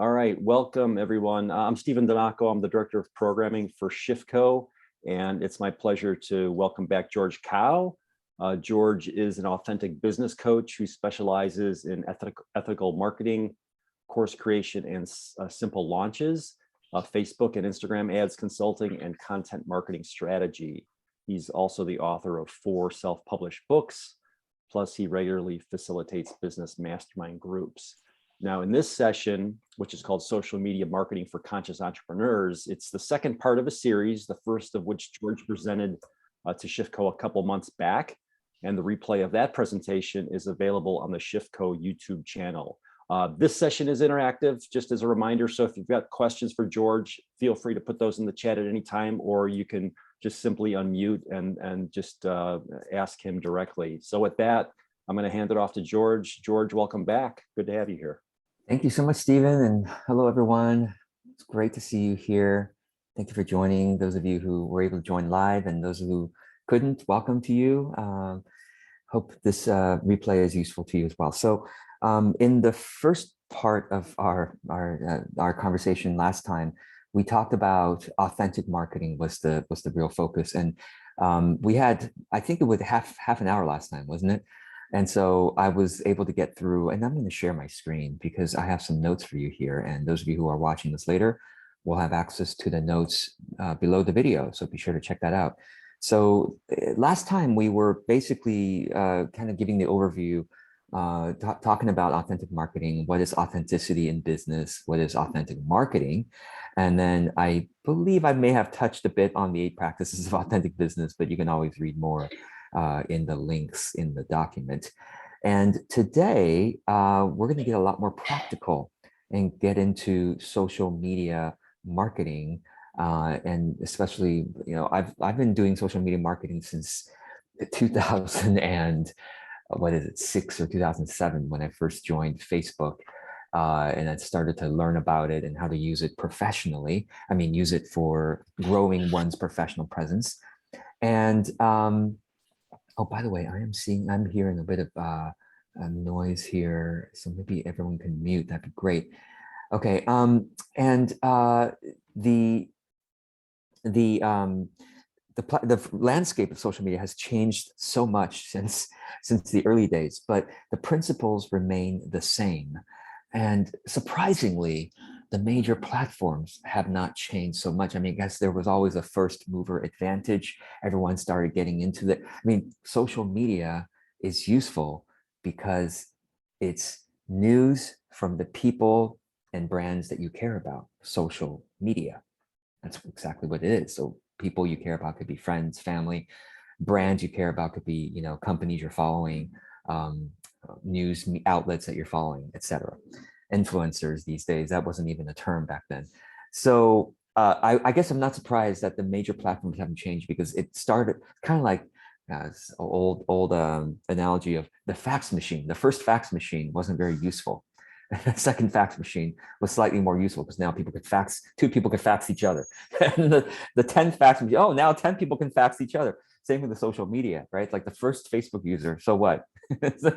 All right, welcome everyone. I'm Stephen Donaco. I'm the Director of Programming for Shiftco, and it's my pleasure to welcome back George Kao. George is an authentic business coach who specializes in ethical marketing, course creation, and simple launches, Facebook and Instagram ads consulting, and content marketing strategy. He's also the author of 4 self-published books, plus he regularly facilitates business mastermind groups. Now, in this session, which is called Social Media Marketing for Conscious Entrepreneurs, it's the second part of a series, the first of which George presented to Shiftco a couple months back. And the replay of that presentation is available on the Shiftco YouTube channel. This session is interactive, just as a reminder. So if you've got questions for George, feel free to put those in the chat at any time, or you can just simply unmute and just ask him directly. So with that, I'm going to hand it off to George. George, welcome back. Good to have you here. Thank you so much, Stephen, and hello, everyone. It's great to see you here. Thank you for joining. Those of you who were able to join live and those who couldn't, welcome to you. Hope this replay is useful to you as well. So in the first part of our conversation last time, we talked about authentic marketing was the real focus. And we had, I think it was half an hour last time, wasn't it? And so I was able to get through, and I'm going to share my screen because I have some notes for you here. And those of you who are watching this later will have access to the notes below the video. So be sure to check that out. So last time we were basically kind of giving the overview, talking about authentic marketing. What is authenticity in business? What is authentic marketing? And then I believe I may have touched a bit on the 8 practices of authentic business, but you can always read more in the links in the document. And today we're going to get a lot more practical and get into social media marketing, and especially, you know, I've been doing social media marketing since 2006 or 2007 when I first joined Facebook, and I started to learn about it and how to use it professionally. I mean, use it for growing one's professional presence. And oh, by the way, I'm hearing a bit of a noise here, so maybe everyone can mute. That'd be great. Okay, and the landscape of social media has changed so much since the early days, but the principles remain the same. And surprisingly, the major platforms have not changed so much. I mean, I guess there was always a first mover advantage. Everyone started getting into it. I mean, social media is useful because it's news from the people and brands that you care about. Social media. That's exactly what it is. So people you care about could be friends, family. Brands you care about could be, you know, companies you're following, news outlets that you're following, etc. Influencers these days, that wasn't even a term back then. So I guess I'm not surprised that the major platforms haven't changed, because it started kind of like old analogy of the fax machine. The first fax machine wasn't very useful. The second fax machine was slightly more useful because now people could fax, 2 people could fax each other. And the 10th fax machine, oh, now 10 people can fax each other. Same with the social media, right? Like the first Facebook user, so what?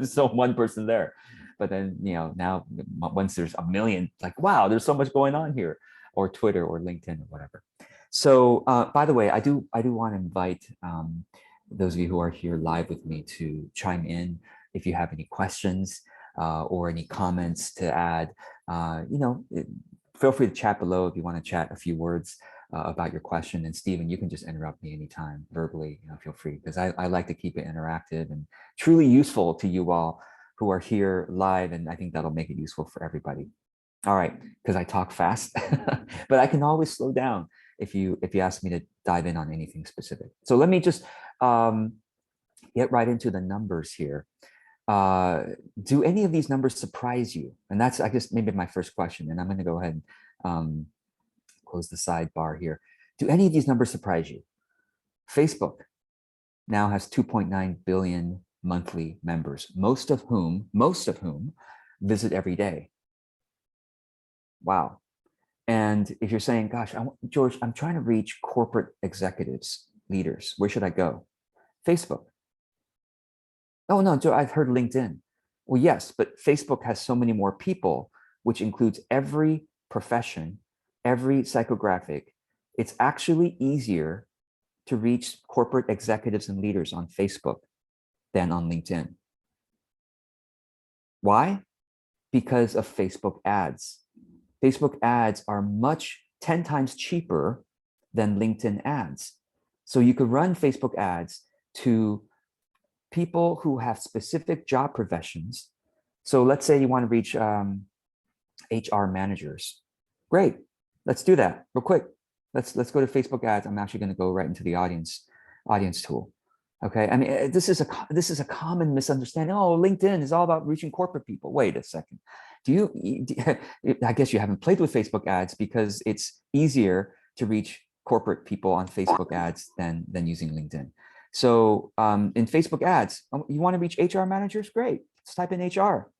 So 1 person there. But then, you know, now once there's a million, like, wow, there's so much going on here, or Twitter or LinkedIn or whatever. So by the way, I do want to invite those of you who are here live with me to chime in if you have any questions or any comments to add. You know, feel free to chat below if you want to chat a few words about your question. And Stephen, you can just interrupt me anytime verbally, you know, feel free, because I like to keep it interactive and truly useful to you all who are here live. And I think that'll make it useful for everybody. All right, because I talk fast, but I can always slow down if you ask me to dive in on anything specific. So let me just get right into the numbers here. Do any of these numbers surprise you? And that's, I guess, maybe my first question. And I'm going to go ahead and close the sidebar here. Do any of these numbers surprise you? Facebook now has 2.9 billion monthly members, most of whom visit every day. Wow. And if you're saying, gosh, George, I'm trying to reach corporate executives, leaders, where should I go? Facebook. Oh, no, Joe, I've heard LinkedIn. Well, yes, but Facebook has so many more people, which includes every profession, every psychographic, it's actually easier to reach corporate executives and leaders on Facebook than on LinkedIn. Why? Because of Facebook ads. Facebook ads are 10 times cheaper than LinkedIn ads. So you could run Facebook ads to people who have specific job professions. So let's say you want to reach HR managers. Great, let's do that real quick. Let's go to Facebook ads. I'm actually going to go right into the audience tool. Okay, I mean, this is a common misunderstanding. Oh, LinkedIn is all about reaching corporate people. Wait a second. I guess you haven't played with Facebook ads because it's easier to reach corporate people on Facebook ads than using LinkedIn. So in Facebook ads, you want to reach HR managers? Great, let's type in HR.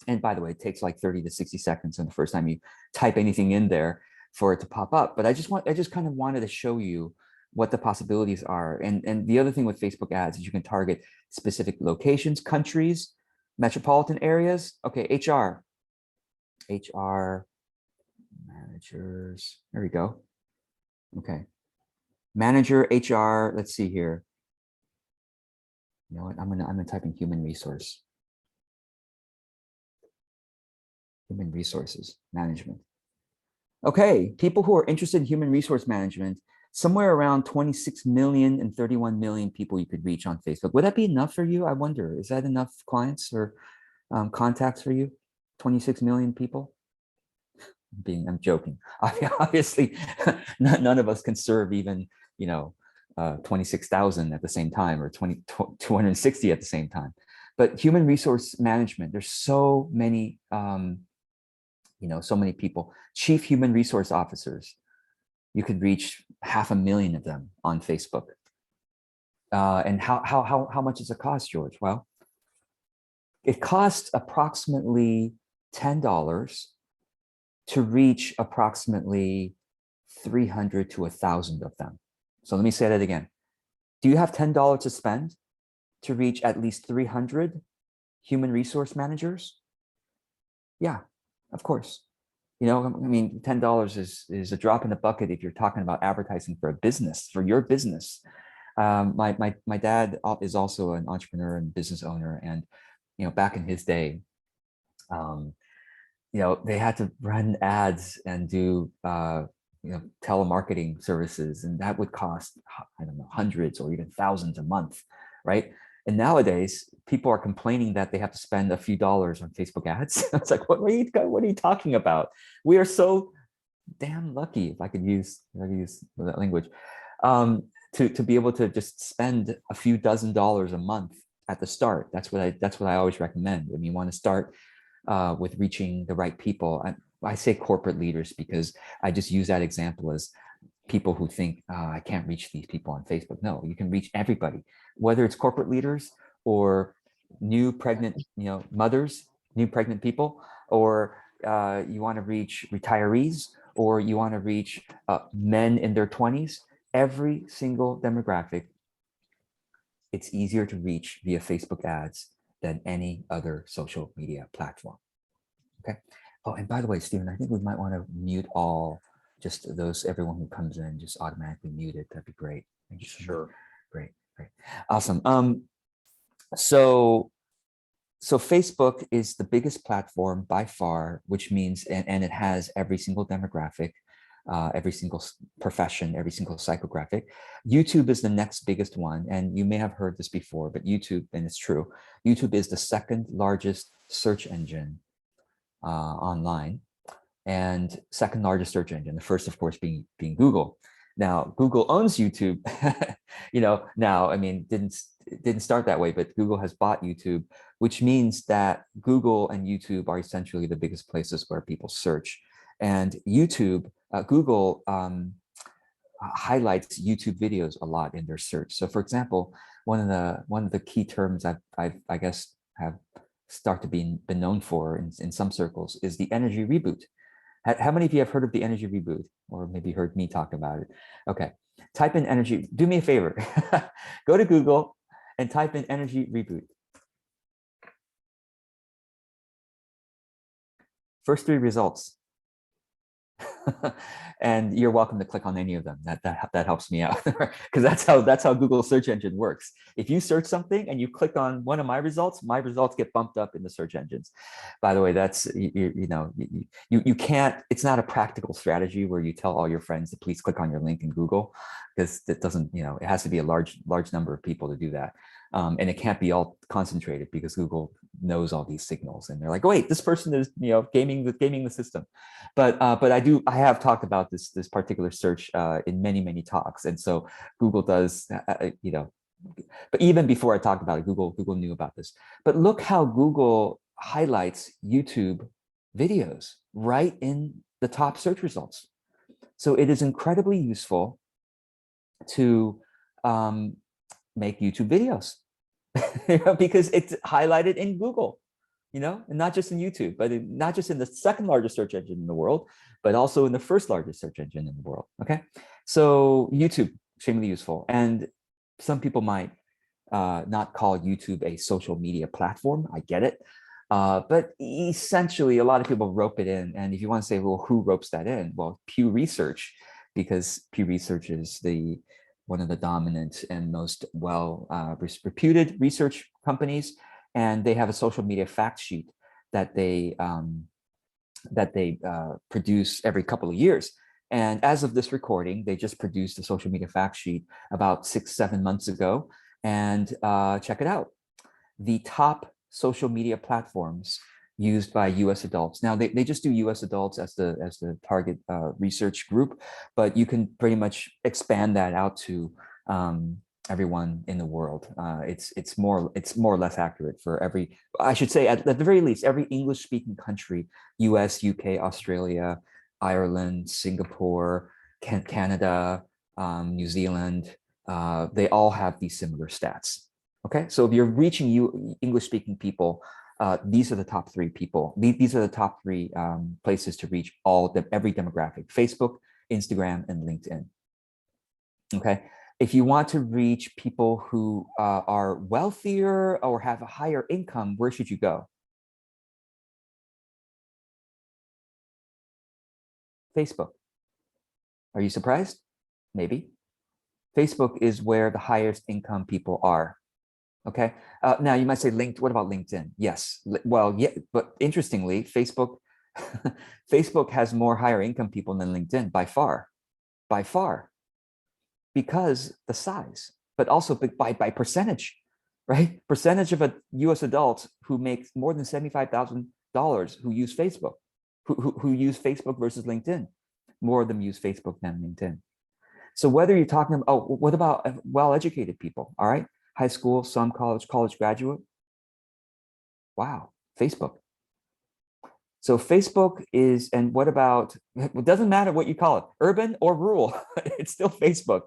And by the way, it takes like 30 to 60 seconds on the first time you type anything in there for it to pop up. But I just kind of wanted to show you what the possibilities are. And the other thing with Facebook ads is you can target specific locations, countries, metropolitan areas. Okay, HR managers. There we go. Okay, manager HR. Let's see here. You know what? I'm gonna type in human resources management. Okay, people who are interested in human resource management, somewhere around 26 million and 31 million people you could reach on Facebook. Would that be enough for you? I wonder, is that enough clients or contacts for you? 26 million people? I'm joking. Obviously, none of us can serve even, 26,000 at the same time or 260 at the same time. But human resource management, there's so many, so many people. Chief human resource officers, you could reach 500,000 of them on Facebook. And how much does it cost, George? Well, it costs approximately $10 to reach approximately 300 to 1,000 of them. So let me say that again. Do you have $10 to spend to reach at least 300 human resource managers? Yeah, of course. I mean, $10 is a drop in the bucket if you're talking about advertising for a business, for your business. My dad is also an entrepreneur and business owner, and back in his day, they had to run ads and do telemarketing services, and that would cost, I don't know, hundreds or even thousands a month, right? And nowadays, people are complaining that they have to spend a few dollars on Facebook ads. It's like, what are you talking about? We are so damn lucky, if I could use that language, to be able to just spend a few dozen dollars a month at the start. That's what I always recommend. I mean, you want to start with reaching the right people. I say corporate leaders because I just use that example as people who think, I can't reach these people on Facebook. No, you can reach everybody, whether it's corporate leaders or new pregnant, mothers, new pregnant people, or you want to reach retirees, or you want to reach men in their 20s. Every single demographic, it's easier to reach via Facebook ads than any other social media platform. Okay. Oh, and by the way, Stephen, I think we might want to mute just everyone who comes in, just automatically mute it. That'd be great. Thank you so much. Great. Awesome. So Facebook is the biggest platform by far, which means, and it has every single demographic, every single profession, every single psychographic. YouTube is the next biggest one. And you may have heard this before, but YouTube, and it's true, YouTube is the second largest search engine online, and second largest search engine. The first, of course, being Google. Now, Google owns YouTube. Now, I mean, it didn't start that way, but Google has bought YouTube, which means that Google and YouTube are essentially the biggest places where people search. And Google highlights YouTube videos a lot in their search. So, for example, one of the key terms I guess have start to be known for in some circles is the energy reboot. How many of you have heard of the energy reboot, or maybe heard me talk about it? Okay, type in energy. Do me a favor, go to Google and type in energy reboot. First three results. And you're welcome to click on any of them. That helps me out, because that's how Google search engine works. If you search something and you click on one of my results get bumped up in the search engines. By the way, that's you can't. It's not a practical strategy where you tell all your friends to please click on your link in Google, because it doesn't. It has to be a large number of people to do that. And it can't be all concentrated, because Google knows all these signals, and they're like, oh, wait, this person is gaming the system. But I have talked about this particular search in many talks, and so Google does but even before I talked about it, Google knew about this. But look how Google highlights YouTube videos right in the top search results. So it is incredibly useful to make YouTube videos because it's highlighted in Google, and not just in YouTube, but not just in the second largest search engine in the world, but also in the first largest search engine in the world. Okay, so YouTube, extremely useful. And some people might not call YouTube a social media platform. I get it. But essentially, a lot of people rope it in. And if you want to say, well, who ropes that in? Well, Pew Research, because Pew Research is one of the dominant and most reputed research companies. And they have a social media fact sheet that they produce every couple of years. And as of this recording, they just produced a social media fact sheet about 6-7 months ago. And check it out. The top social media platforms used by US adults. Now, they just do US adults as the target research group, but you can pretty much expand that out to everyone in the world. It's more or less accurate for every, I should say, at the very least, every English-speaking country: US, UK, Australia, Ireland, Singapore, Canada, New Zealand. They all have these similar stats. Okay, so if you're reaching English-speaking people, these are the top 3 people. These are the top 3 places to reach every demographic: Facebook, Instagram, and LinkedIn. Okay, if you want to reach people who are wealthier or have a higher income, where should you go? Facebook. Are you surprised? Maybe. Facebook is where the highest income people are. Okay. Now you might say, what about LinkedIn? Yes. Well, yeah, but interestingly, Facebook has more higher income people than LinkedIn by far, because the size, but also by percentage, right? Percentage of a U.S. adult who makes more than $75,000 who use Facebook, who use Facebook versus LinkedIn. More of them use Facebook than LinkedIn. So whether you're talking about, what about well-educated people? All right, high school, some college graduate. Wow, Facebook. So Facebook is, and what about, it doesn't matter what you call it, urban or rural, it's still Facebook.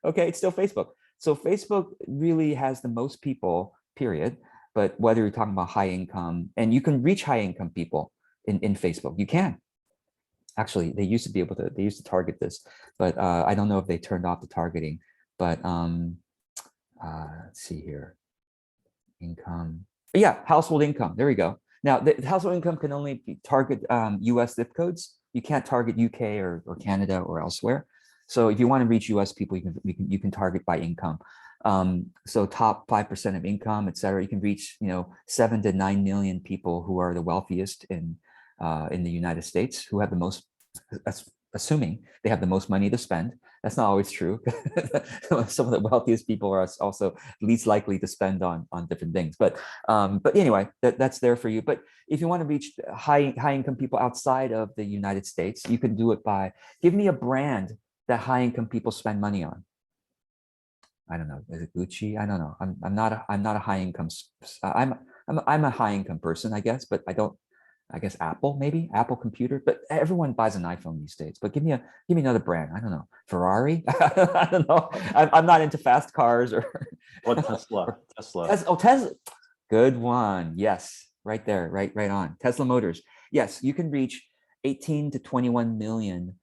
Okay, it's still Facebook. So Facebook really has the most people, period. But whether you're talking about high income, and you can reach high income people in Facebook, you can. Actually, they used to target this, but I don't know if they turned off the targeting. But let's see here, income. But yeah, household income. There we go. Now, the household income can only target U.S. zip codes. You can't target UK or Canada or elsewhere. So if you want to reach U.S. people, you can target by income. So top 5% of income, et cetera. You can reach 7 to 9 million people who are the wealthiest in the United States, who have the most, assuming they have the most money to spend. That's not always true. Some of the wealthiest people are also least likely to spend on different things. But anyway, that's there for you. But if you want to reach high income people outside of the United States, you can do it by, give me a brand that high income people spend money on. I don't know. Is it Gucci? I don't know. I'm not a high income. I'm a high income person, I guess, but I guess Apple, maybe Apple computer, but everyone buys an iPhone these days. But give me another brand. I don't know. Ferrari. I don't know. I'm not into fast cars or. What Tesla? Tesla. Good one. Yes, right there, right on. Tesla Motors. Yes, you can reach 18 to 21 million.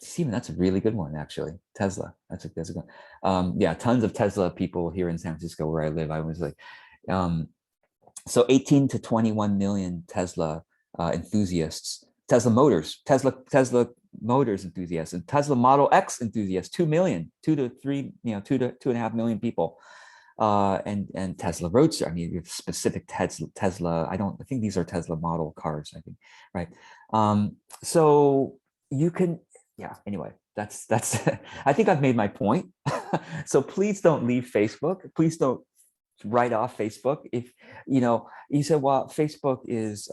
Steven, that's a really good one, actually. Tesla. That's a good one. Yeah, tons of Tesla people here in San Francisco where I live. I was like, so 18 to 21 million Tesla enthusiasts. Tesla Motors, Tesla Motors enthusiasts and Tesla Model X enthusiasts, 2 million, 2.5 million people. And Tesla Roadster. I mean, specific Tesla. I think these are Tesla model cars, I think, right? So you can, yeah, anyway, that's I think I've made my point. So please don't leave Facebook. Please don't write off Facebook. If, you said, well, Facebook is,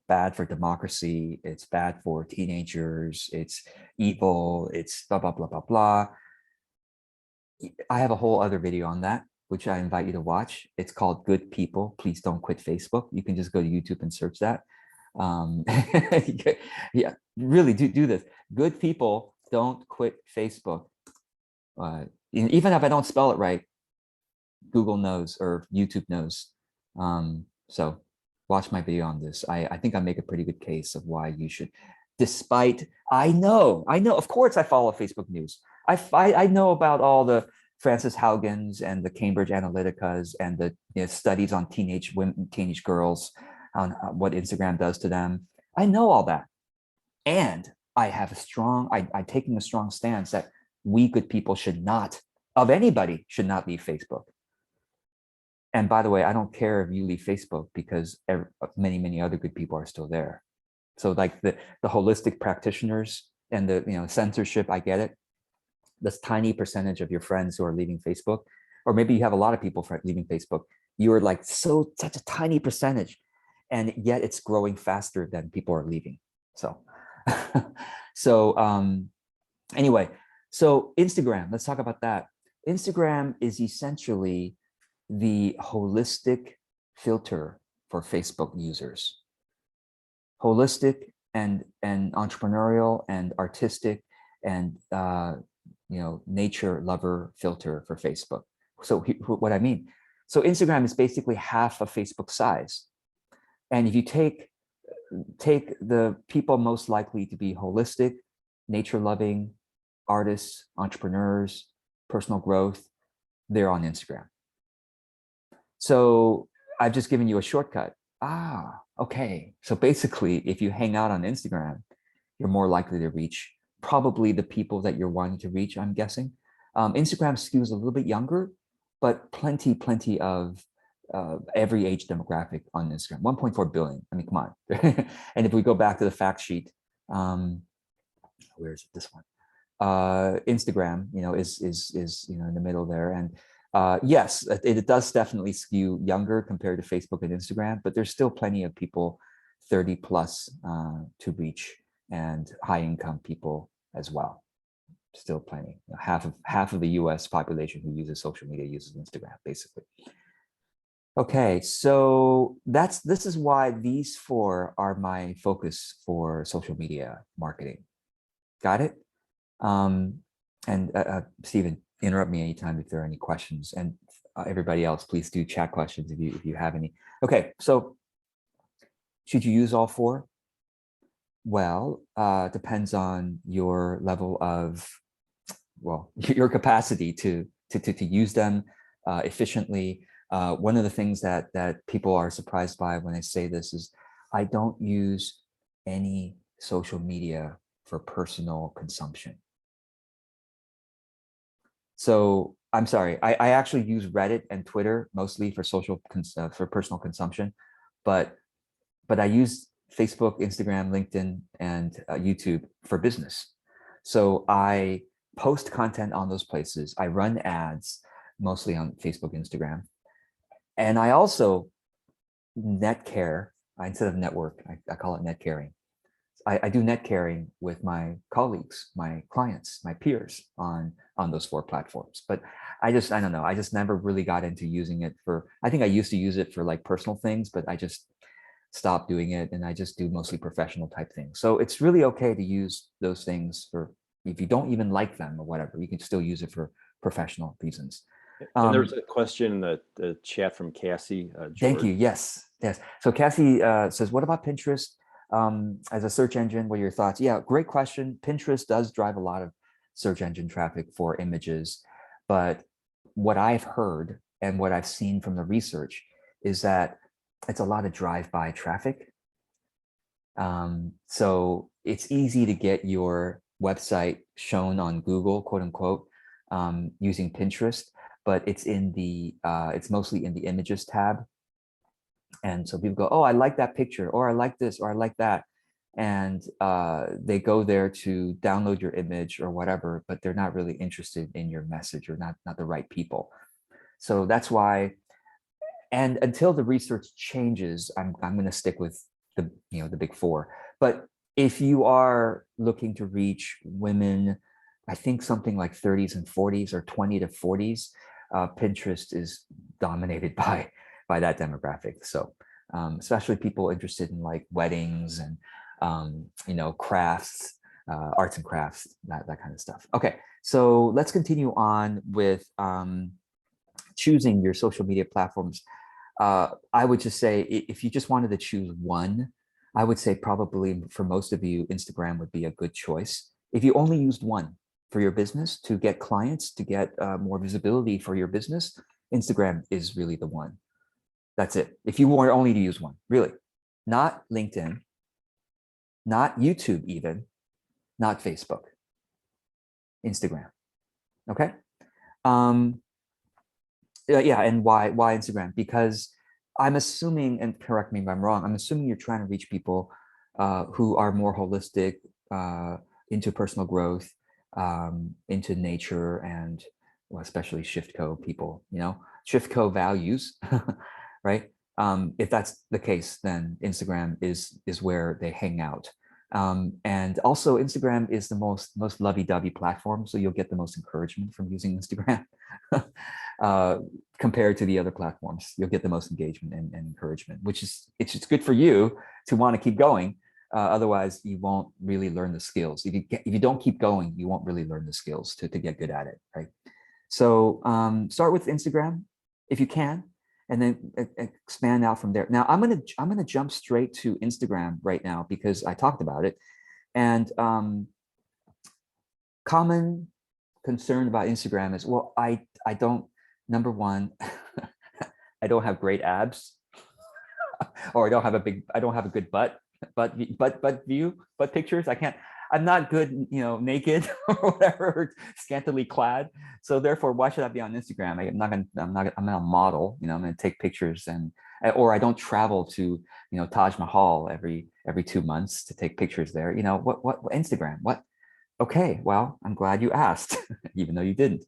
bad for democracy. It's bad for teenagers. It's evil. It's blah, blah, blah, blah, blah. I have a whole other video on that, which I invite you to watch. It's called Good People, Please Don't Quit Facebook. You can just go to YouTube and search that. Yeah, really do this. Good people don't quit Facebook. Even if I don't spell it right, Google knows or YouTube knows. So watch my video on this. I think I make a pretty good case of why you should, despite, I know, of course I follow Facebook news. I know about all the Frances Haugens and the Cambridge Analyticas and the studies on teenage women, teenage girls, on what Instagram does to them. I know all that. And I have I'm taking a strong stance that we good people should not, of anybody, should not leave Facebook. And by the way, I don't care if you leave Facebook because many, many other good people are still there. So like the holistic practitioners and the censorship, I get it. This tiny percentage of your friends who are leaving Facebook, or maybe you have a lot of people leaving Facebook, you are like such a tiny percentage, and yet it's growing faster than people are leaving. So, anyway, so Instagram, let's talk about that. Instagram is essentially the holistic filter for Facebook users. Holistic and entrepreneurial and artistic and nature lover filter for Facebook. So what I mean, so Instagram is basically half of Facebook's size. And if you take the people most likely to be holistic, nature loving, artists, entrepreneurs, personal growth, they're on Instagram. So I've just given you a shortcut. Okay. So basically, if you hang out on Instagram, you're more likely to reach probably the people that you're wanting to reach, I'm guessing. Instagram skews a little bit younger, but plenty of every age demographic on Instagram. 1.4 billion. I mean, come on. And if we go back to the fact sheet, where is it? This one. Instagram, is in the middle there, and yes, it does definitely skew younger compared to Facebook and Instagram, but there's still plenty of people 30 plus to reach, and high income people as well. Still plenty. Half of the US population who uses social media uses Instagram, basically. Okay, so this is why these four are my focus for social media marketing. Got it? And Stephen, interrupt me anytime if there are any questions, and everybody else, please do chat questions if you have any. Okay, so should you use all four? Well, depends on your level of, well, your capacity to use them efficiently. One of the things that people are surprised by when I say this is I don't use any social media for personal consumption. So I'm sorry, I actually use Reddit and Twitter mostly for for personal consumption, but I use Facebook, Instagram, LinkedIn, and YouTube for business. So I post content on those places. I run ads mostly on Facebook, Instagram, and I also net care instead of network. I call it net caring. I do net caring with my colleagues, my clients, my peers on those four platforms. But I don't know. I just never really got into using it for, I think I used to use it for like personal things, but I just stopped doing it. And I just do mostly professional type things. So it's really okay to use those things for, if you don't even like them or whatever, you can still use it for professional reasons. And there's a question in the chat from Cassie. George. Thank you. Yes. So Cassie says, what about Pinterest? As a search engine, what are your thoughts? Yeah, great question. Pinterest does drive a lot of search engine traffic for images, but what I've heard and what I've seen from the research is that it's a lot of drive-by traffic. So it's easy to get your website shown on Google, quote unquote, using Pinterest, but it's mostly in the images tab. And so people go, oh, I like that picture, or I like this, or I like that. And they go there to download your image or whatever, but they're not really interested in your message, or not the right people. So that's why, and until the research changes, I'm going to stick with the big four. But if you are looking to reach women, I think something like 30s and 40s, or 20 to 40s, Pinterest is dominated by that demographic. So especially people interested in like weddings and crafts, arts and crafts, that kind of stuff. Okay, so let's continue on with choosing your social media platforms. I would just say, if you just wanted to choose one, I would say probably for most of you, Instagram would be a good choice. If you only used one for your business to get clients, to get more visibility for your business, Instagram is really the one. That's it. If you were only to use one, really, not LinkedIn, not YouTube even, not Facebook, Instagram. Okay. Yeah, and why Instagram? Because I'm assuming, and correct me if I'm wrong, I'm assuming you're trying to reach people who are more holistic, into personal growth, into nature, and well, especially Shift Co people, Shift Co values, right? If that's the case, then Instagram is where they hang out. And also Instagram is the most lovey-dovey platform, so you'll get the most encouragement from using Instagram. Compared to the other platforms, you'll get the most engagement and encouragement, which is it's good for you to want to keep going. Otherwise, you won't really learn the skills. If you don't keep going, you won't really learn the skills to get good at it, right? So start with Instagram if you can, and then expand out from there. Now I'm gonna jump straight to Instagram right now because I talked about it, and common concern about Instagram is, well, I don't, number one, I don't have great abs, or I don't have a good butt pictures. I'm not good, naked or whatever, scantily clad. So therefore, why should I be on Instagram? I'm not a model, I'm going to take pictures, or I don't travel to, Taj Mahal every 2 months to take pictures there. What Instagram? What? Okay, well, I'm glad you asked, even though you didn't.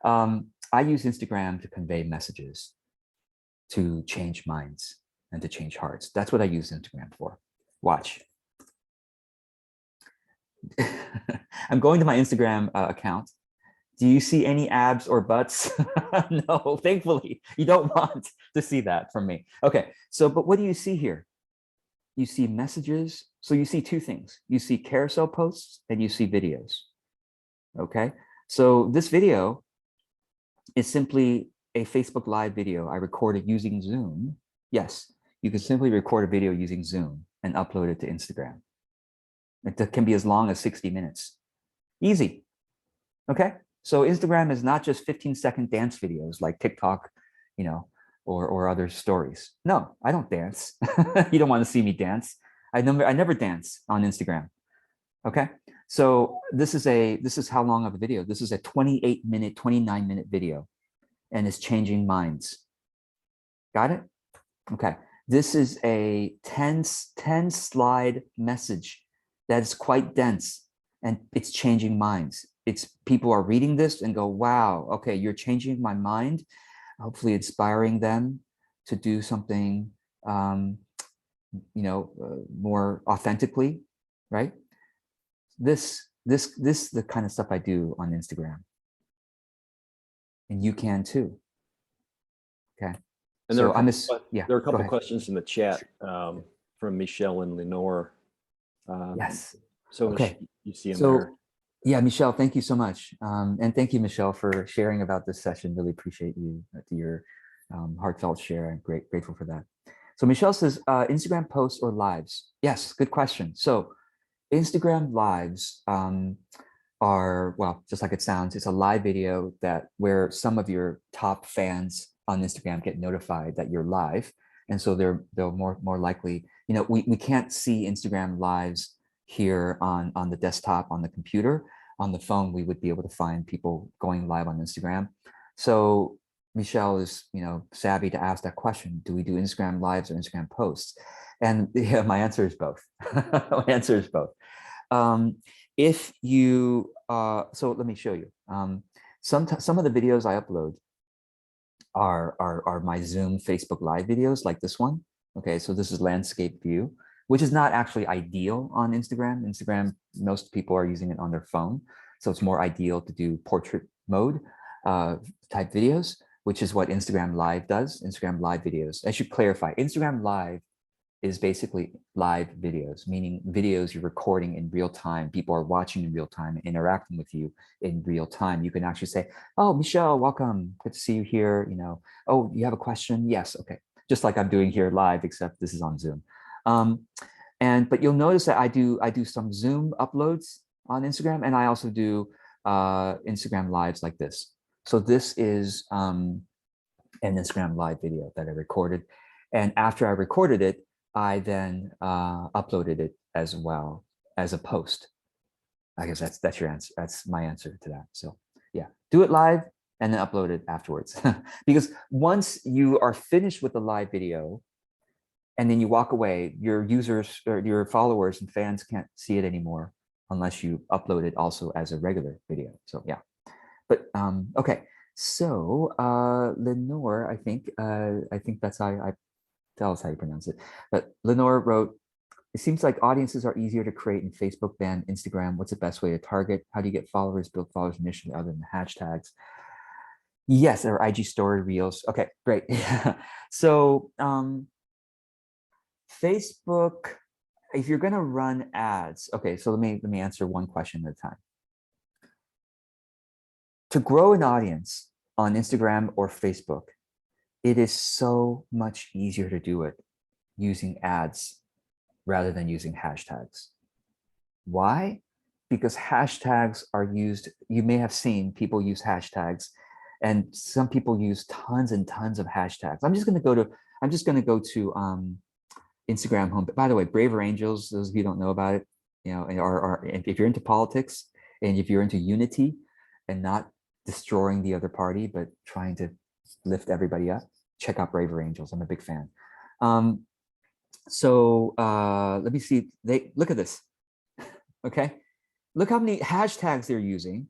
I use Instagram to convey messages, to change minds, and to change hearts. That's what I use Instagram for. Watch. I'm going to my Instagram account. Do you see any abs or butts? No, thankfully, you don't want to see that from me. Okay, so, but what do you see here? You see messages. So you see two things. You see carousel posts and you see videos. Okay, so this video is simply a Facebook Live video I recorded using Zoom. Yes, you can simply record a video using Zoom and upload it to Instagram. It can be as long as 60 minutes. Easy. Okay, so Instagram is not just 15-second dance videos like TikTok, or other stories. No, I don't dance. You don't want to see me dance. I never dance on Instagram. Okay, so this is how long of a video. This is a 28-minute, 29-minute video, and it's changing minds. Got it? Okay, this is a 10 slide message that is quite dense, and it's changing minds. People are reading this and go, wow, okay, you're changing my mind, hopefully inspiring them to do something, more authentically, right? This the kind of stuff I do on Instagram, and you can too. Okay. And so there are a couple questions in the chat from Michelle and Lenore. Yes. So okay. You see them there. Yeah, Michelle, thank you so much. And thank you, Michelle, for sharing about this session. Really appreciate your heartfelt share. I'm grateful for that. So Michelle says, Instagram posts or lives? Yes, good question. So Instagram lives are, well, just like it sounds, it's a live video where some of your top fans on Instagram get notified that you're live. And so they'll more likely we can't see Instagram lives here on the desktop, on the computer. On the phone, we would be able to find people going live on Instagram. So Michelle is, savvy to ask that question. Do we do Instagram lives or Instagram posts? And yeah, my answer is both. My answer is both. If you, so let me show you. Some of the videos I upload are my Zoom Facebook Live videos, like this one. Okay, so this is landscape view, which is not actually ideal on Instagram. Instagram, most people are using it on their phone, so it's more ideal to do portrait mode type videos, which is what Instagram Live does. Instagram Live videos. I should clarify. Instagram Live is basically live videos, meaning videos you're recording in real time. People are watching in real time, interacting with you in real time. You can actually say, "Oh, Michelle, welcome. Good to see you here. Oh, you have a question? Yes. Okay." Just like I'm doing here live, except this is on Zoom. But you'll notice that I do some Zoom uploads on Instagram, and I also do Instagram lives like this. So this is an Instagram live video that I recorded, and after I recorded it, I then uploaded it as well as a post. I guess that's your answer. That's my answer to that. So yeah, do it live and then upload it afterwards. Because once you are finished with the live video and then you walk away, your users or your followers and fans can't see it anymore unless you upload it also as a regular video. So yeah, but okay. So Lenore, I think that's how I tell us how you pronounce it. But Lenore wrote, "It seems like audiences are easier to create in Facebook than Instagram. What's the best way to target? How do you get followers, build followers initially other than hashtags?" Yes, or IG story reels. Okay, great. So Facebook, if you're gonna run ads, okay, so let me answer one question at a time. To grow an audience on Instagram or Facebook, it is so much easier to do it using ads rather than using hashtags. Why? Because hashtags are used, you may have seen people use hashtags, and some people use tons and tons of hashtags. I'm just going to go to Instagram home. By the way, Braver Angels, those of you who don't know about it, if you're into politics and if you're into unity and not destroying the other party, but trying to lift everybody up, check out Braver Angels. I'm a big fan. So let me see. Look at this. Okay, look how many hashtags they're using,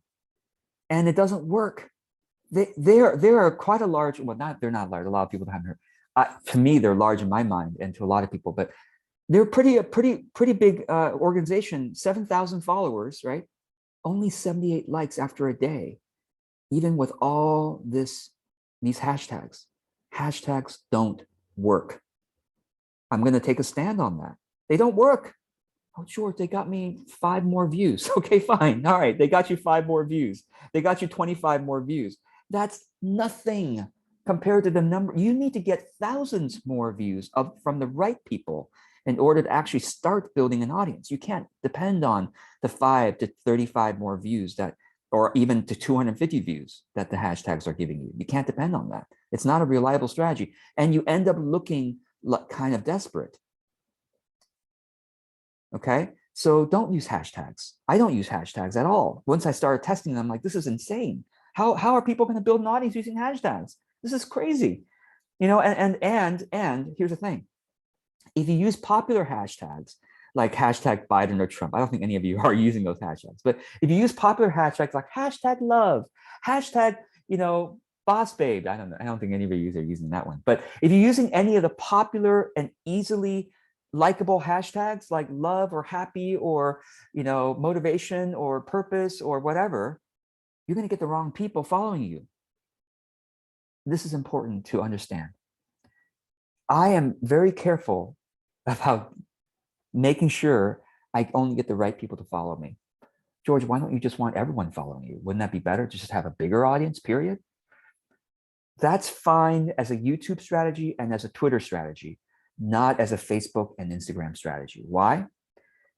and it doesn't work. They are quite a large. Well, they're not large. A lot of people haven't heard. To me, they're large in my mind, and to a lot of people. But they're pretty big organization. 7,000 followers, right? Only 78 likes after a day, even with all these hashtags. Hashtags don't work. I'm going to take a stand on that. They don't work. Oh, George, they got me 5 more views. Okay, fine. All right, they got you 5 more views. They got you 25 more views. That's nothing compared to the number. You need to get thousands more views from the right people in order to actually start building an audience. You can't depend on the 5 to 35 more views or even to 250 views that the hashtags are giving you. You can't depend on that. It's not a reliable strategy. And you end up looking kind of desperate. Okay, so don't use hashtags. I don't use hashtags at all. Once I started testing them, I'm like, this is insane. How are people going to build an audience using hashtags? This is crazy. And here's the thing. If you use popular hashtags like hashtag Biden or Trump, I don't think any of you are using those hashtags, but if you use popular hashtags like hashtag love, hashtag, boss babe, I don't think any of you are using that one. But if you're using any of the popular and easily likable hashtags like love or happy or motivation or purpose or whatever, you're going to get the wrong people following you. This is important to understand. I am very careful about making sure I only get the right people to follow me. George, why don't you just want everyone following you? Wouldn't that be better to just have a bigger audience, period? That's fine as a YouTube strategy and as a Twitter strategy, not as a Facebook and Instagram strategy. Why?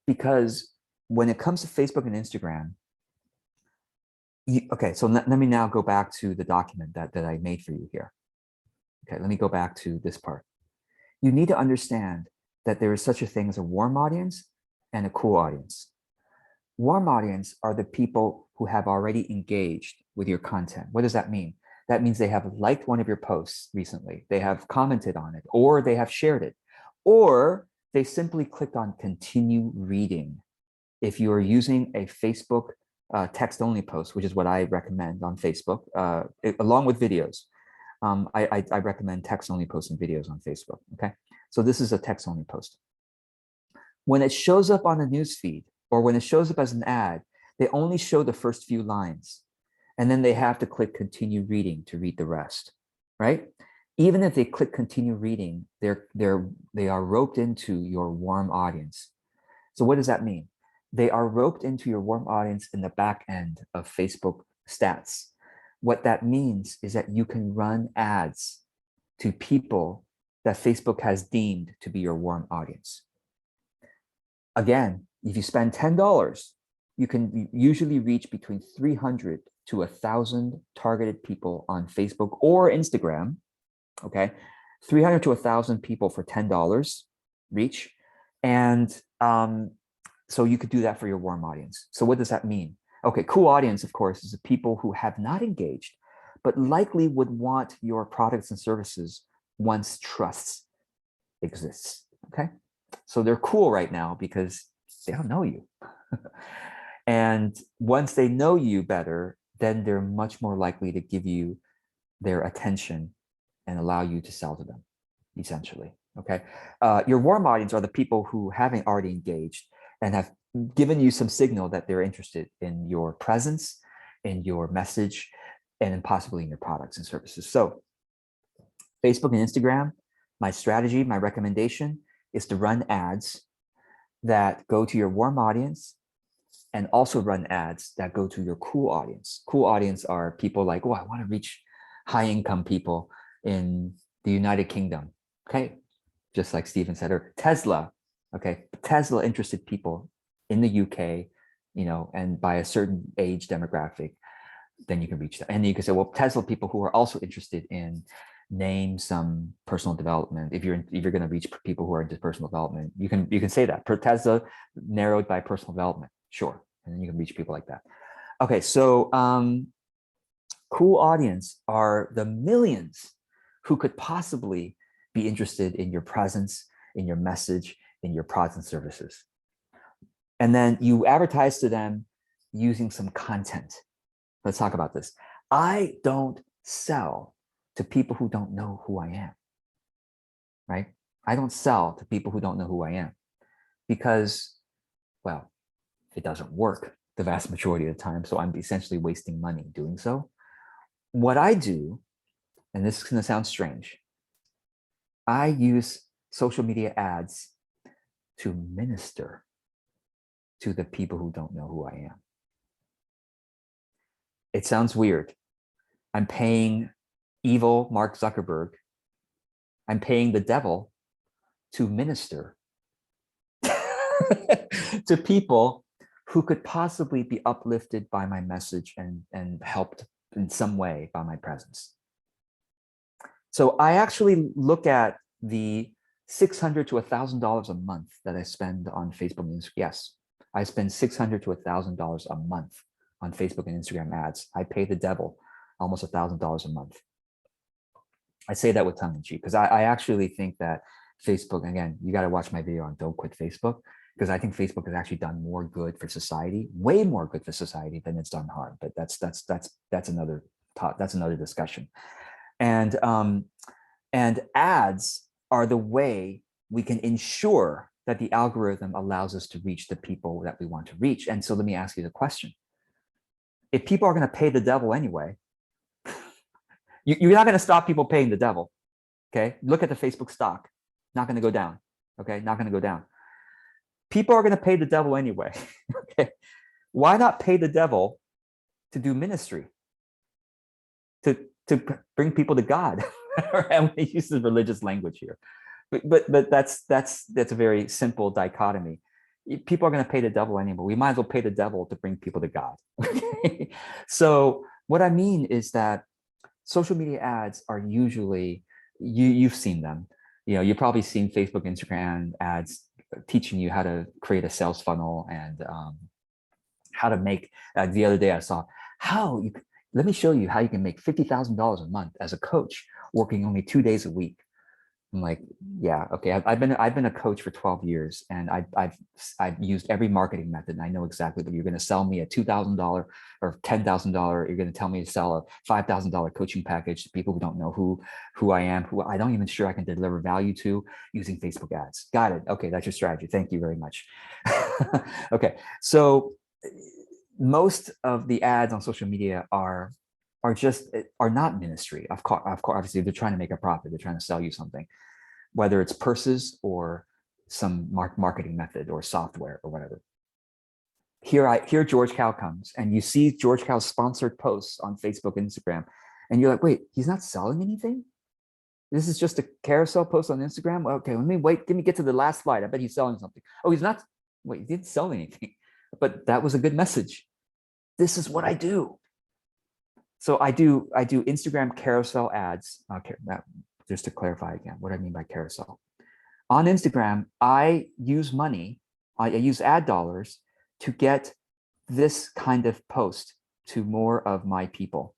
Because when it comes to Facebook and Instagram, okay, so let me now go back to the document that I made for you here. Okay, let me go back to this part. You need to understand that there is such a thing as a warm audience and a cool audience. Warm audience are the people who have already engaged with your content. What does that mean? That means they have liked one of your posts recently, they have commented on it, or they have shared it, or they simply clicked on continue reading. If you are using a Facebook text-only post, which is what I recommend on Facebook, along with videos, I recommend text-only posts and videos on Facebook, okay? So this is a text-only post. When it shows up on the newsfeed, or when it shows up as an ad, they only show the first few lines, and then they have to click continue reading to read the rest, right? Even if they click continue reading, they are roped into your warm audience. So what does that mean? They are roped into your warm audience in the back end of Facebook stats. What that means is that you can run ads to people that Facebook has deemed to be your warm audience. Again, if you spend $10, you can usually reach between 300 to 1,000 targeted people on Facebook or Instagram, okay? 300 to 1,000 people for $10 reach. And so you could do that for your warm audience. So what does that mean? Okay, cool audience, of course, is the people who have not engaged, but likely would want your products and services once trust exists, okay? So they're cool right now because they don't know you. And once they know you better, then they're much more likely to give you their attention and allow you to sell to them, essentially, okay? Your warm audience are the people who haven't already engaged and have given you some signal that they're interested in your presence, in your message, and possibly in your products and services. So Facebook and Instagram, my strategy, my recommendation is to run ads that go to your warm audience and also run ads that go to your cool audience. Cool audience are people like, oh, I want to reach high income people in the United Kingdom, okay? Just like Stephen said, or Tesla, okay? Tesla interested people in the UK, you know, and by a certain age demographic, then you can reach that. And you can say, well, Tesla people who are also interested in name some personal development. If you're going to reach people who are into personal development, you can say that per Tesla narrowed by personal development, sure, and then you can reach people like that. Okay, so cool audience are the millions who could possibly be interested in your presence, in your message, in your products and services. And then you advertise to them using some content. Let's talk about this. I don't sell to people who don't know who I am, right? I don't sell to people who don't know who I am because, well, it doesn't work the vast majority of the time. So I'm essentially wasting money doing so. What I do, and this is going to sound strange, I use social media ads to minister to the people who don't know who I am. It sounds weird. I'm paying evil Mark Zuckerberg. I'm paying the devil to minister to people who could possibly be uplifted by my message and helped in some way by my presence. So I actually look at the $600 to $1,000 a month that I spend on Facebook and Instagram. Yes, I spend $600 to $1,000 a month on Facebook and Instagram ads. I pay the devil almost $1,000 a month. I say that with tongue in cheek because I actually think that Facebook, again, you got to watch my video on Don't Quit Facebook, because I think Facebook has actually done more good for society, way more good for society than it's done harm. But that's another discussion. And ads are the way we can ensure that the algorithm allows us to reach the people that we want to reach. And so let me ask you the question. If people are going to pay the devil anyway, you're not going to stop people paying the devil, okay? Look at the Facebook stock, not going to go down, okay? Not going to go down. People are going to pay the devil anyway, okay? Why not pay the devil to do ministry, to bring people to God? I'm going to use the religious language here, but that's a very simple dichotomy. People are going to pay the devil anyway. We might as well pay the devil to bring people to God. Okay? So what I mean is that social media ads are usually, you've seen them. You've probably seen Facebook, Instagram ads teaching you how to create a sales funnel and how to make. The other day I saw let me show you how you can make $50,000 a month as a coach working only 2 days a week. I'm like, yeah, okay. I've been a coach for 12 years, and I've used every marketing method, and I know exactly that you're going to sell me a $2,000 or $10,000. You're going to tell me to sell a $5,000 coaching package to people who don't know who I am, who I don't even sure I can deliver value to using Facebook ads. Got it. Okay, that's your strategy. Thank you very much. Okay, so most of the ads on social media are not ministry. Of course, obviously they're trying to make a profit. They're trying to sell you something, whether it's purses or some marketing method or software or whatever. Here George Kao comes, and you see George Kao's sponsored posts on Facebook and Instagram, and you're like, wait, he's not selling anything? This is just a carousel post on Instagram? Okay, let me get to the last slide. I bet he's selling something. Oh, he's not. Wait, he didn't sell anything, but that was a good message. This is what I do. So I do Instagram carousel ads. Just to clarify again, what I mean by carousel. On Instagram, I use money, I use ad dollars to get this kind of post to more of my people.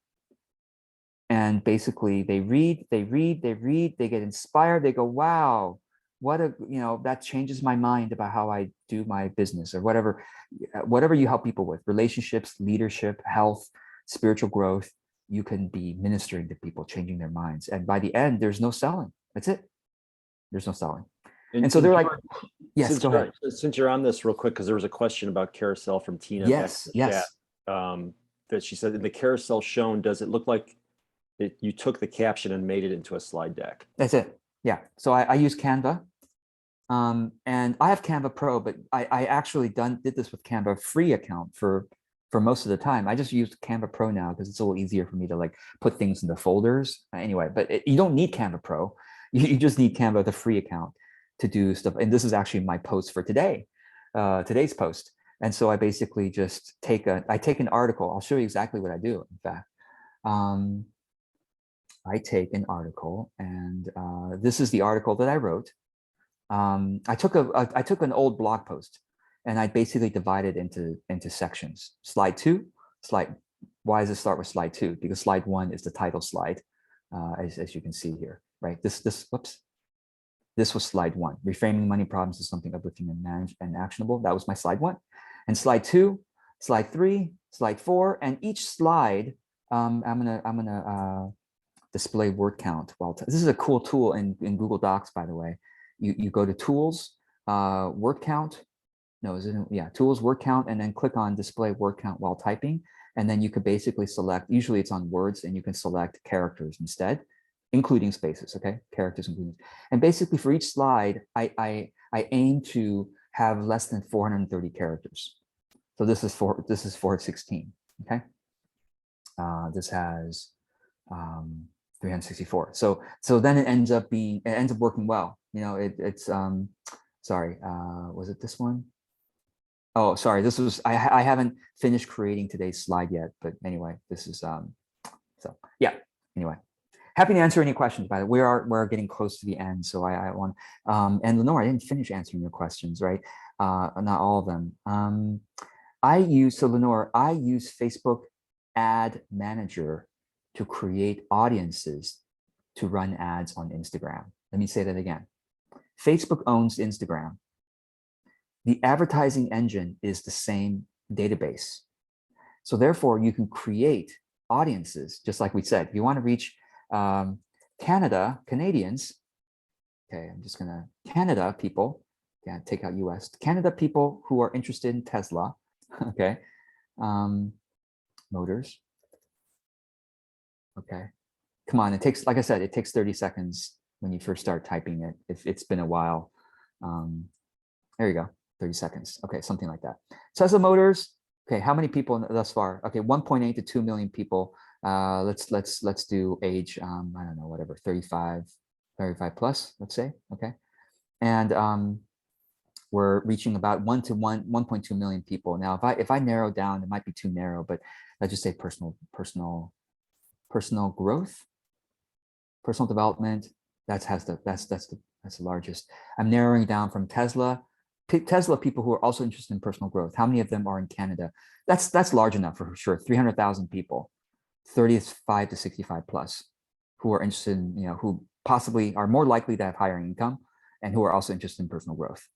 And basically they read, they get inspired, they go, wow, that changes my mind about how I do my business, or whatever you help people with, relationships, leadership, health, spiritual growth. You can be ministering to people, changing their minds. And by the end, there's no selling. That's it. There's no selling. And so they're like, yes, go ahead. Since you're on this real quick, because there was a question about carousel from Tina. Yes. That she said, in the carousel shown, does it look like you took the caption and made it into a slide deck? That's it. Yeah. So I use Canva. And I have Canva Pro, but I actually did this with Canva free account for most of the time. I just use Canva Pro now because it's a little easier for me to like put things into folders anyway, but you don't need Canva Pro. You just need Canva, the free account, to do stuff. And this is actually my post for today, today's post. And so I basically just take an article. I'll show you exactly what I do. In fact, I take an article, and this is the article that I wrote. I took an old blog post, and I basically divided into sections. Slide 2, why does it start with slide 2? Because slide 1 is the title slide, as you can see here, right? This was slide 1. Reframing money problems is something uplifting and actionable. That was my slide 1. And slide 2, slide 3, slide 4, and each slide, I'm gonna display word count. This is a cool tool in Google Docs, by the way. You go to tools, word count. No, tools, word count, and then click on display word count while typing. And then you could basically select, usually it's on words, and you can select characters instead, including spaces, okay? Characters including. And basically for each slide, I aim to have less than 430 characters. So this is 416, okay? This has 364. So then it ends up working well. Sorry, was it this one? Oh, sorry, this was, I haven't finished creating today's slide yet, but anyway, this is, so yeah, anyway. Happy to answer any questions, by the way. We're getting close to the end, so I want, and Lenore, I didn't finish answering your questions, right? Not all of them. Lenore, I use Facebook Ad Manager to create audiences to run ads on Instagram. Let me say that again. Facebook owns Instagram. The advertising engine is the same database. So therefore, you can create audiences, just like we said. If you want to reach Canadians, okay, I'm just gonna, Canada people, yeah, take out US, Canada people who are interested in Tesla, okay, motors, okay. Come on, it takes, like I said, it takes 30 seconds when you first start typing it, if it's been a while. There you go, 30 seconds. Okay, something like that. Tesla Motors, okay, how many people thus far? Okay, 1.8 to 2 million people. Let's do age, I don't know, whatever, 35 plus, let's say, okay. And we're reaching about 1.2 million people. Now, if I narrow down, it might be too narrow, but let's just say personal growth, personal development, that's the That's the largest. I'm narrowing down from Tesla. Tesla people who are also interested in personal growth. How many of them are in Canada? That's large enough for sure. 300,000 people, 35 to 65 plus, who are interested in, who possibly are more likely to have higher income and who are also interested in personal growth.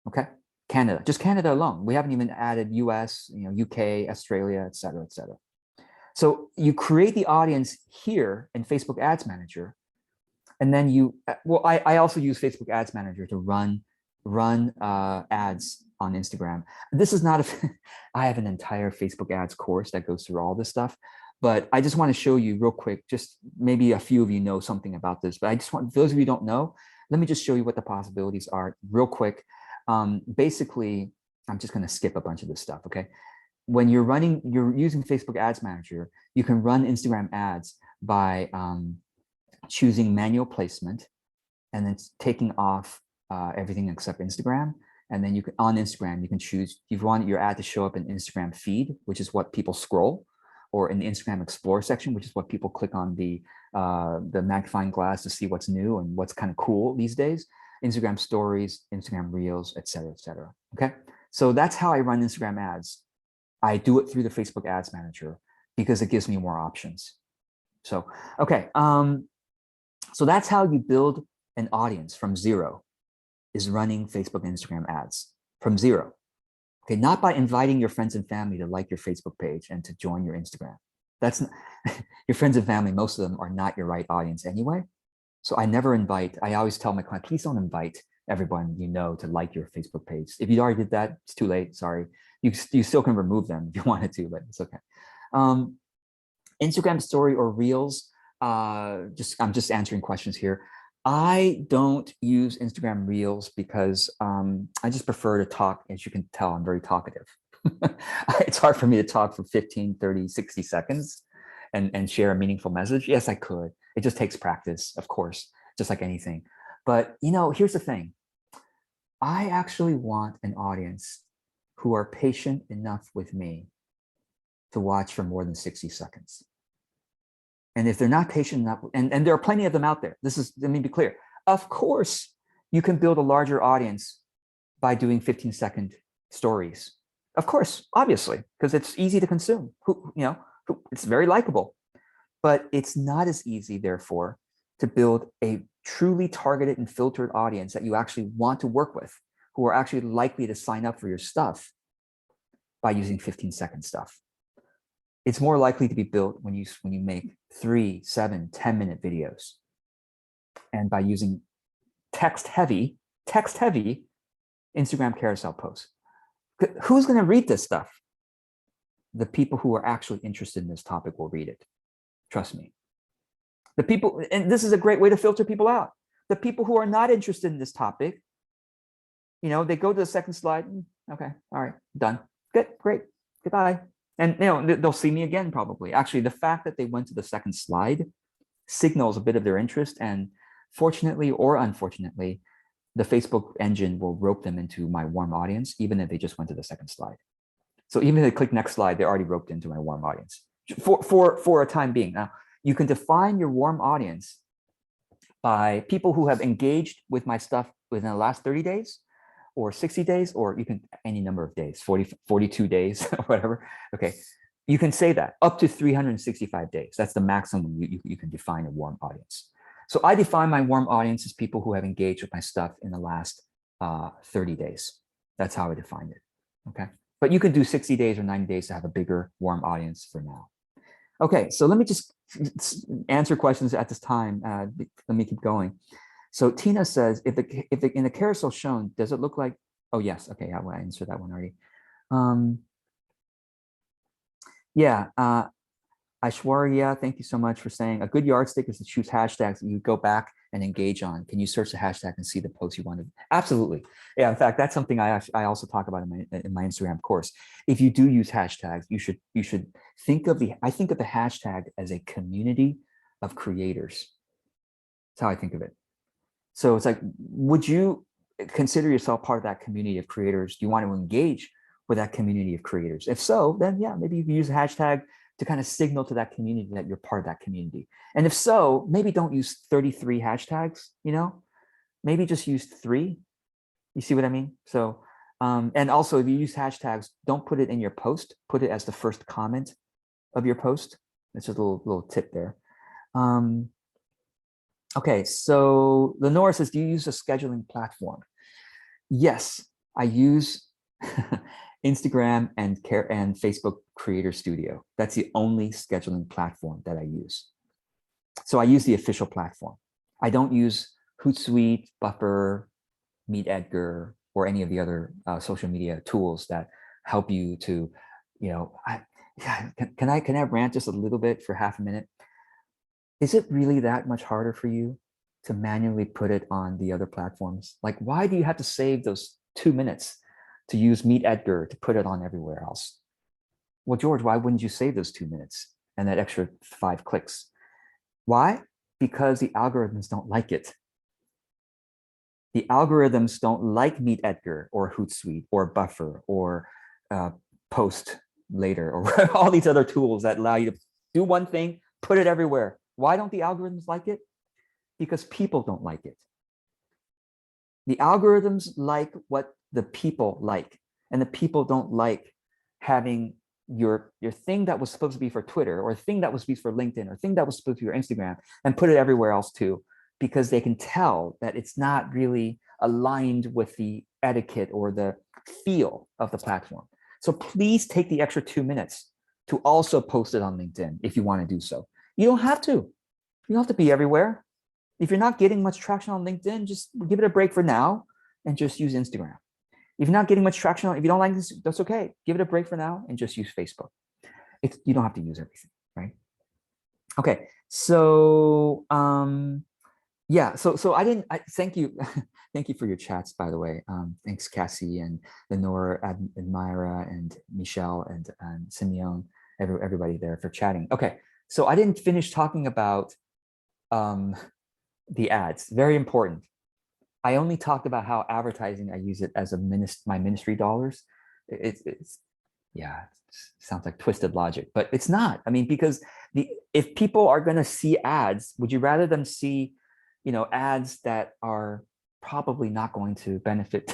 Okay, Canada, just Canada alone. We haven't even added US, UK, Australia, et cetera, et cetera. So you create the audience here in Facebook Ads Manager, and then I also use Facebook Ads Manager to run ads on Instagram. This is not I have an entire Facebook ads course that goes through all this stuff, but I just want to show you real quick, just maybe a few of you know something about this, but I just want, those of you who don't know, let me just show you what the possibilities are real quick. Basically, I'm just going to skip a bunch of this stuff, okay? When you're using Facebook Ads Manager, you can run Instagram ads by choosing manual placement and then taking off everything except Instagram. And then on Instagram, you can choose if you want your ad to show up in Instagram feed, which is what people scroll, or in the Instagram Explore section, which is what people click on the magnifying glass to see what's new and what's kind of cool these days. Instagram stories, Instagram reels, et cetera, et cetera. Okay, so that's how I run Instagram ads. I do it through the Facebook Ads Manager because it gives me more options. So, okay, so that's how you build an audience from zero, is running Facebook and Instagram ads from zero. Okay, not by inviting your friends and family to like your Facebook page and to join your Instagram. That's not, your friends and family, most of them are not your right audience anyway. So I never invite, I always tell my client, please don't invite everyone you know to like your Facebook page. If you already did that, it's too late, sorry. You still can remove them if you wanted to, but it's okay. Instagram story or reels, I'm just answering questions here. I don't use Instagram reels because I just prefer to talk. As you can tell, I'm very talkative. It's hard for me to talk for 15, 30, 60 seconds and share a meaningful message. Yes, I could. It just takes practice, of course, just like anything. But here's the thing. I actually want an audience who are patient enough with me to watch for more than 60 seconds. And if they're not patient enough, and there are plenty of them out there, let me be clear. Of course, you can build a larger audience by doing 15-second stories. Of course, obviously, because it's easy to consume. It's very likable. But it's not as easy, therefore, to build a truly targeted and filtered audience that you actually want to work with, who are actually likely to sign up for your stuff by using 15-second stuff. It's more likely to be built when you make 3, 7, 10-minute videos. And by using text-heavy Instagram carousel posts. Who's going to read this stuff? The people who are actually interested in this topic will read it. Trust me. The people, and this is a great way to filter people out. The people who are not interested in this topic, they go to the second slide. Okay, all right, done. Good, great, goodbye. And they'll see me again probably. Actually, the fact that they went to the second slide signals a bit of their interest, and fortunately or unfortunately, the Facebook engine will rope them into my warm audience, even if they just went to the second slide. So even if they click next slide, they're already roped into my warm audience for a time being. Now, you can define your warm audience by people who have engaged with my stuff within the last 30 days or 60 days, or you can any number of days, 42 days or whatever. Okay, you can say that up to 365 days. That's the maximum you can define a warm audience. So I define my warm audience as people who have engaged with my stuff in the last 30 days. That's how I define it, okay? But you can do 60 days or 90 days to have a bigger warm audience for now. Okay, so let me just answer questions at this time. Let me keep going. So Tina says, if in the carousel shown, does it look like, oh yes, okay, I answered that one already. Aishwarya, thank you so much for saying a good yardstick is to choose hashtags that you go back and engage on. Can you search the hashtag and see the post you wanted? Absolutely. Yeah, in fact, that's something I also talk about in my Instagram course. If you do use hashtags, you should think of the hashtag as a community of creators. That's how I think of it. So it's like, would you consider yourself part of that community of creators? Do you want to engage with that community of creators? If so, then yeah, maybe you can use a hashtag to kind of signal to that community that you're part of that community. And if so, maybe don't use 33 hashtags, maybe just use 3. You see what I mean? So, and also if you use hashtags, don't put it in your post, put it as the first comment of your post. That's just a little tip there. Okay, so Lenora says, do you use a scheduling platform? Yes, I use Instagram and Facebook Creator Studio. That's the only scheduling platform that I use. So I use the official platform. I don't use Hootsuite, Buffer, Meet Edgar, or any of the other social media tools that help you to, can I rant just a little bit for half a minute? Is it really that much harder for you to manually put it on the other platforms? Like, why do you have to save those 2 minutes to use Meet Edgar to put it on everywhere else? Well, George, why wouldn't you save those 2 minutes and that extra 5 clicks? Why? Because the algorithms don't like it. The algorithms don't like Meet Edgar or Hootsuite or Buffer or Post Later or all these other tools that allow you to do one thing, put it everywhere. Why don't the algorithms like it? Because people don't like it. The algorithms like what the people like, and the people don't like having your thing that was supposed to be for Twitter or thing that was supposed to be for LinkedIn or thing that was supposed to be for Instagram and put it everywhere else too, because they can tell that it's not really aligned with the etiquette or the feel of the platform. So please take the extra 2 minutes to also post it on LinkedIn if you want to do so. You don't have to. You don't have to be everywhere. If you're not getting much traction on LinkedIn, just give it a break for now and just use Instagram. If you're not getting much traction on, if you don't like this, that's okay. Give it a break for now and just use Facebook. You don't have to use everything, right? Okay, so yeah, so thank you. Thank you for your chats, by the way. Thanks, Cassie and Lenore, Admira, and Michelle, and Simeon, everybody there for chatting. Okay, so I didn't finish talking about the ads. Very important. I only talked about how advertising, I use it as my ministry dollars. It's yeah, it sounds like twisted logic, but it's not. I mean, because if people are going to see ads, would you rather them see, ads that are probably not going to benefit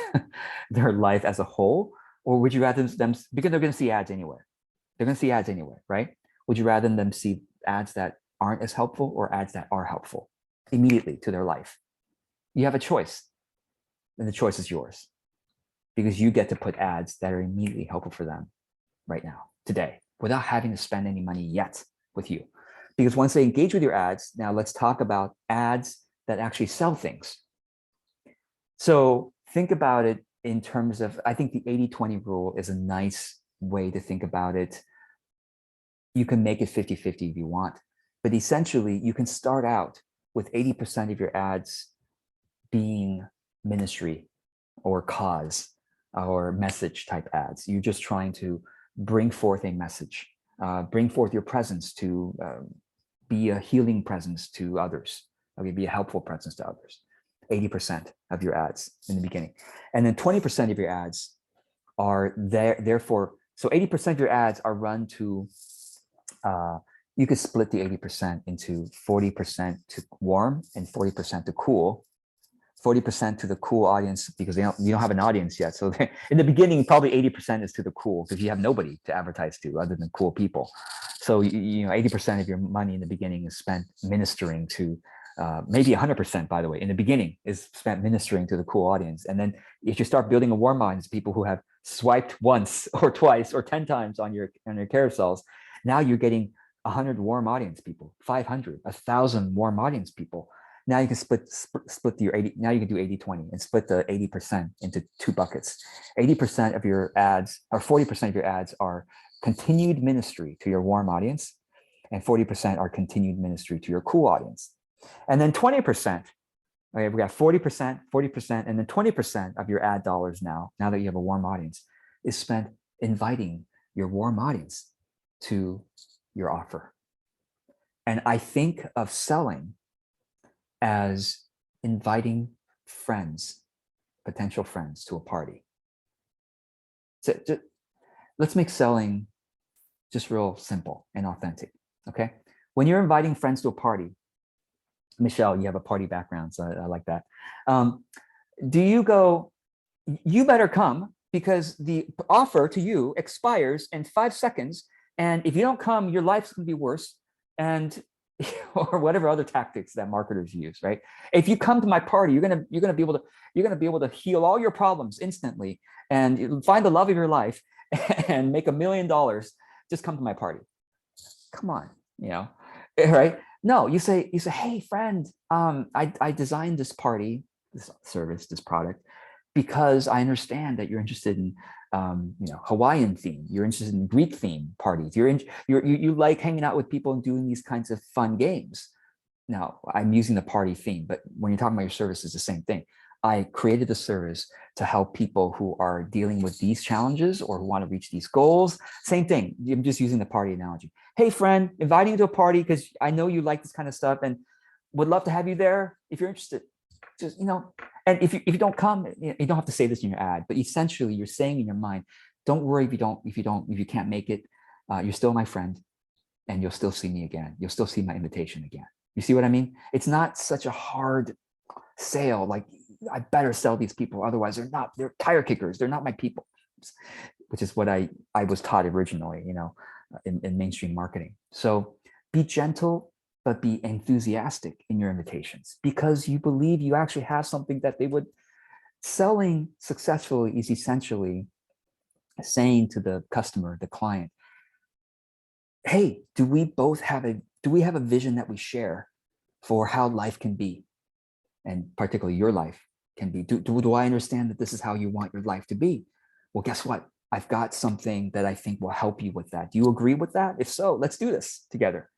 their life as a whole, or would you rather them, because they're going to see ads anyway? They're going to see ads anyway, right? Would you rather them see ads that aren't as helpful or ads that are helpful immediately to their life? You have a choice, and the choice is yours, because you get to put ads that are immediately helpful for them right now, today, without having to spend any money yet with you. Because once they engage with your ads, now let's talk about ads that actually sell things. So think about it in terms of, I think the 80-20 rule is a nice way to think about it. You can make it 50-50 if you want, but essentially you can start out with 80% of your ads being ministry or cause or message type ads. You're just trying to bring forth a message, bring forth your presence to be a healing presence to others, okay, be a helpful presence to others. 80% of your ads in the beginning. And then 20% of your ads are therefore, so 80% of your ads are run to, you could split the 80% into 40% to warm and 40% to cool. 40% to the cool audience because you don't have an audience yet. So in the beginning, probably 80% is to the cool because you have nobody to advertise to other than cool people. So 80% of your money in the beginning is spent ministering to, maybe 100%, by the way, in the beginning is spent ministering to the cool audience. And then if you start building a warm audience, people who have swiped once or twice or 10 times on your carousels, now you're getting 100 warm audience people, 500, 1,000 warm audience people. Now you can split your 80. Now you can do 80-20 and split the 80% into 2 buckets. 80% of your ads, or 40% of your ads, are continued ministry to your warm audience, and 40% are continued ministry to your cool audience. And then 20%, okay, we got 40%, 40%, and then 20% of your ad dollars now that you have a warm audience, is spent inviting your warm audience to your offer. And I think of selling as inviting friends, potential friends, to a party. So let's make selling just real simple and authentic, okay? When you're inviting friends to a party, Michelle, you have a party background, so I like that. Do you go, you better come because the offer to you expires in 5 seconds. And if you don't come, your life's gonna be worse. And or whatever other tactics that marketers use, right? If you come to my party, you're gonna be able to heal all your problems instantly and find the love of your life and make $1 million. Just come to my party. Come on, right? No, you say, hey friend, I designed this party, this service, this product, because I understand that you're interested in Hawaiian theme, you're interested in Greek theme parties, you like hanging out with people and doing these kinds of fun games. Now, I'm using the party theme, but when you're talking about your service, it's the same thing. I created the service to help people who are dealing with these challenges or who want to reach these goals. Same thing. I'm just using the party analogy. Hey, friend, inviting you to a party because I know you like this kind of stuff and would love to have you there if you're interested. Just, and if you don't come, you don't have to say this in your ad, but essentially you're saying in your mind, don't worry if you can't make it. You're still my friend and you'll still see me again. You'll still see my invitation again. You see what I mean? It's not such a hard sale. Like, I better sell these people. Otherwise they're tire kickers. They're not my people, which is what I was taught originally, in mainstream marketing. So be gentle, but be enthusiastic in your invitations because you believe you actually have something that they would. Selling successfully is essentially saying to the customer, the client, hey, do we have a vision that we share for how life can be? And particularly your life can be. Do I understand that this is how you want your life to be? Well, guess what? I've got something that I think will help you with that. Do you agree with that? If so, let's do this together.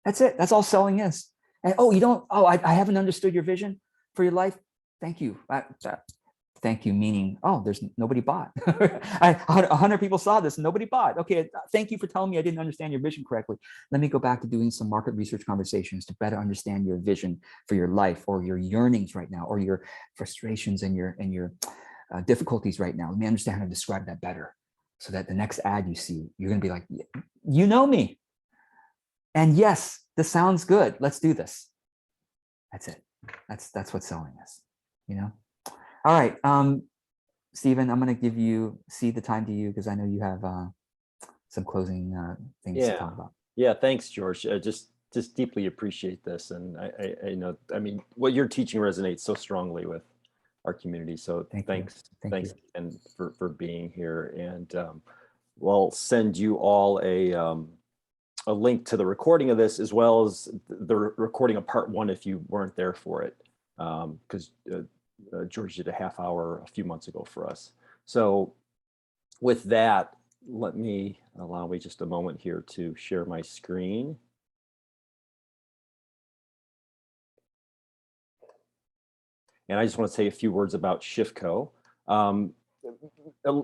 That's it. That's all selling is. And I haven't understood your vision for your life. Thank you. Thank you, meaning, there's nobody bought. 100 people saw this, nobody bought. Okay, thank you for telling me I didn't understand your vision correctly. Let me go back to doing some market research conversations to better understand your vision for your life or your yearnings right now, or your frustrations and your difficulties right now. Let me understand how to describe that better so that the next ad you see, you're gonna be like, you know me. And yes, this sounds good. Let's do this. That's it. That's what selling is, All right, Stephen, I'm going to cede the time to you because I know you have some closing things to talk about. Yeah, thanks, George. Just deeply appreciate this, and I know, what you're teaching resonates so strongly with our community. So thanks, and for being here, and we'll send you all a link to the recording of this as well as the recording of part 1 if you weren't there for it, because George did a half hour a few months ago for us. So with that, allow me just a moment here to share my screen. And I just want to say a few words about ShiftCo.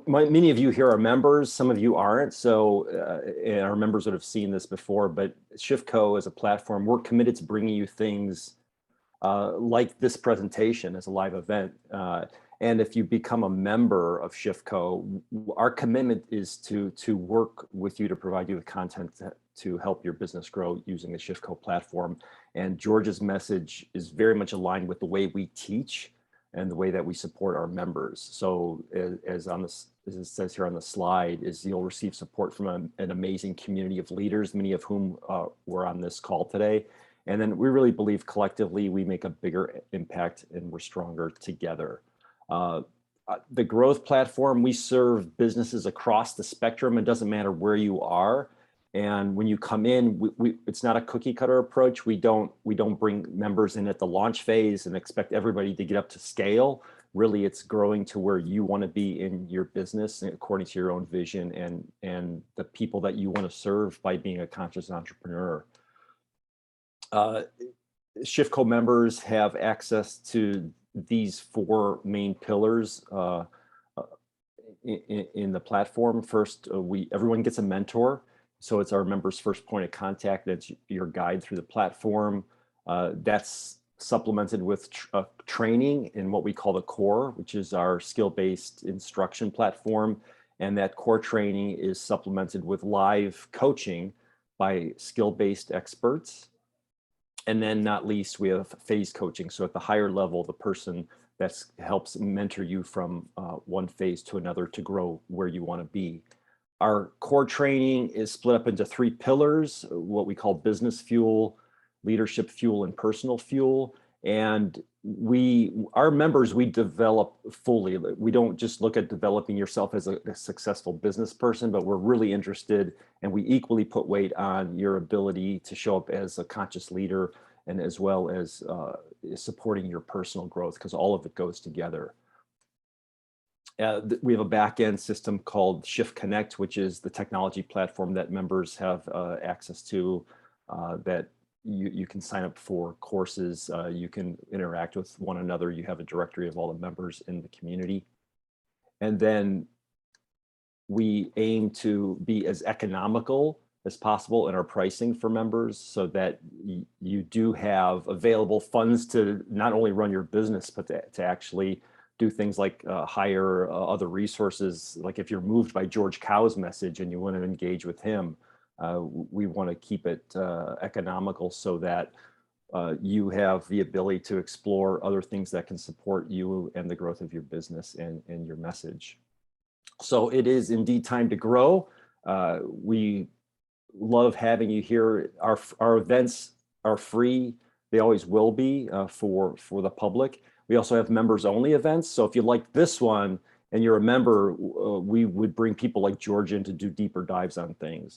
Many of you here are members, some of you aren't. So our members would have seen this before, but ShiftCo is a platform. We're committed to bringing you things like this presentation as a live event. And if you become a member of ShiftCo, our commitment is to work with you to provide you with content to help your business grow using the ShiftCo platform. And George's message is very much aligned with the way we teach and the way that we support our members. So as it says here on the slide, is you'll receive support from an amazing community of leaders, many of whom were on this call today. And then we really believe collectively we make a bigger impact and we're stronger together. The growth platform, we serve businesses across the spectrum. It doesn't matter where you are. And when you come in, it's not a cookie cutter approach. We don't bring members in at the launch phase and expect everybody to get up to scale. Really, it's growing to where you want to be in your business according to your own vision and the people that you want to serve by being a conscious entrepreneur. ShiftCo members have access to these 4 main pillars in the platform. First, everyone gets a mentor. So it's our members' first point of contact. That's your guide through the platform. That's supplemented with training in what we call the core, which is our skill-based instruction platform. And that core training is supplemented with live coaching by skill-based experts. And then not least, we have phase coaching. So at the higher level, the person that helps mentor you from one phase to another to grow where you want to be. Our core training is split up into 3 pillars, what we call business fuel, leadership fuel, and personal fuel. And our members, we develop fully. We don't just look at developing yourself as a successful business person, but we're really interested, and we equally put weight on your ability to show up as a conscious leader, and as well as supporting your personal growth, because all of it goes together. We have a back-end system called Shift Connect, which is the technology platform that members have access to, that you can sign up for courses, you can interact with one another, you have a directory of all the members in the community. And then we aim to be as economical as possible in our pricing for members, so that you do have available funds to not only run your business, but to actually do things like hire other resources. Like if you're moved by George Kao's message and you want to engage with him, we want to keep it economical, so that you have the ability to explore other things that can support you and the growth of your business and your message. So it is indeed time to grow. We love having you here. Our events are free. They always will be for the public. We also have members only events. So if you like this one and you're a member, we would bring people like George in to do deeper dives on things.